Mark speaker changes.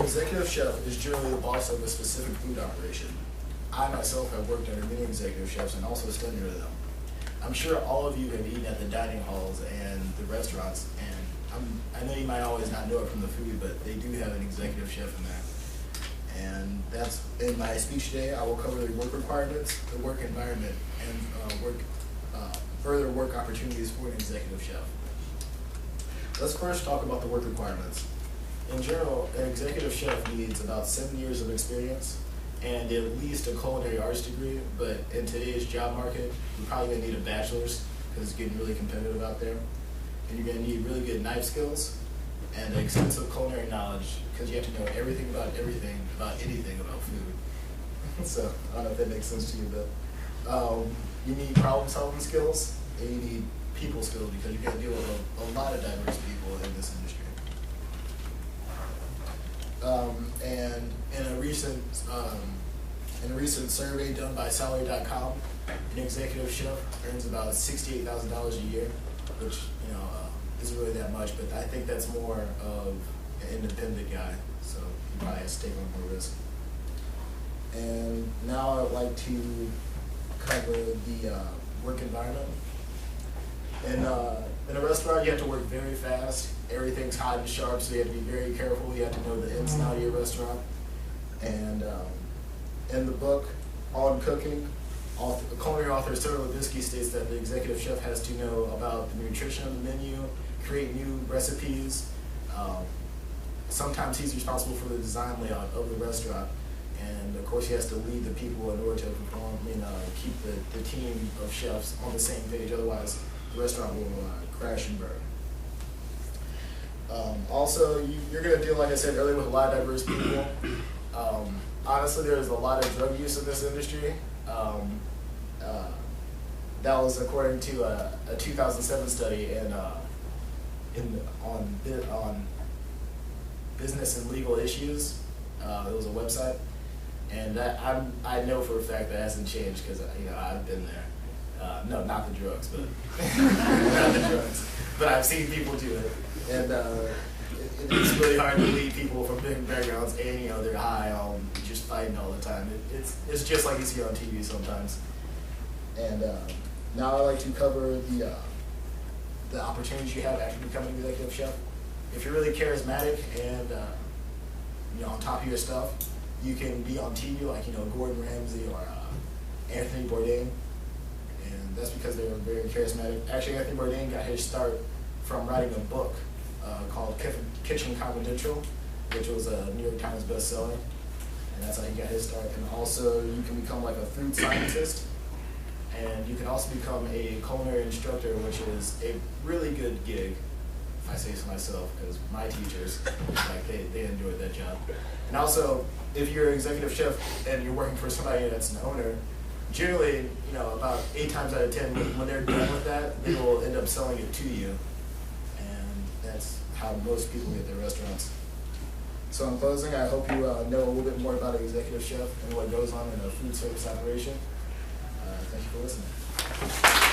Speaker 1: executive chef is generally the boss of a specific food operation. I myself have worked under many executive chefs and also studied under them. I'm sure all of you have eaten at the dining halls and the restaurants, and I know you might always not know it from the food, but they do have an executive chef in there. And that's in my speech today. I will cover the work requirements, the work environment, and further work opportunities for an executive chef. Let's first talk about the work requirements. In general, an executive chef needs about 7 years of experience and at least a culinary arts degree, but in today's job market, you're probably gonna need a bachelor's because it's getting really competitive out there. And you're gonna need really good knife skills and extensive culinary knowledge because you have to know everything about anything about food. So, I don't know if that makes sense to you, but you need problem solving skills and you need people skills because you're gonna deal with a lot of diverse people in this industry. And in a recent survey done by Salary.com, an executive chef earns about $68,000 a year, which isn't really that much, but I think that's more of an independent guy, so he probably has to take on more risk. And now I'd like to cover the work environment. In a restaurant, you have to work very fast. Everything's hot and sharp, so you have to be very careful. You have to know the ins and outs of your restaurant. And in the book on cooking, culinary author Sarah Levitsky states that the executive chef has to know about the nutrition of the menu, create new recipes. Sometimes he's responsible for the design layout of the restaurant. And of course, he has to lead the people in order to perform, keep the team of chefs on the same page. Otherwise, the restaurant will crash and burn. Also, you're going to deal, like I said earlier, with a lot of diverse people. Honestly, there's a lot of drug use in this industry. That was according to a 2007 study on business and legal issues. It was a website, and I know for a fact that hasn't changed because I've been there. No, not the drugs, but not the drugs. But I've seen people do it, and it's really hard to lead people from different backgrounds, and they're high on just fighting all the time. It's just like you see on TV sometimes. And now I'd like to cover the opportunities you have after becoming an executive chef. If you're really charismatic and on top of your stuff, you can be on TV like Gordon Ramsay or Anthony Bourdain. And that's because they were very charismatic. Actually, Anthony Bourdain got his start from writing a book called Kitchen Confidential, which was a New York Times bestseller. And that's how he got his start. And also, you can become like a food scientist. And you can also become a culinary instructor, which is a really good gig, if I say so myself, because my teachers, they enjoyed that job. And also, if you're an executive chef and you're working for somebody that's an owner, generally, about 8 times out of 10, when they're done with that, they will end up selling it to you. And that's how most people get their restaurants. So in closing, I hope you know a little bit more about an executive chef and what goes on in a food service operation. Thank you for listening.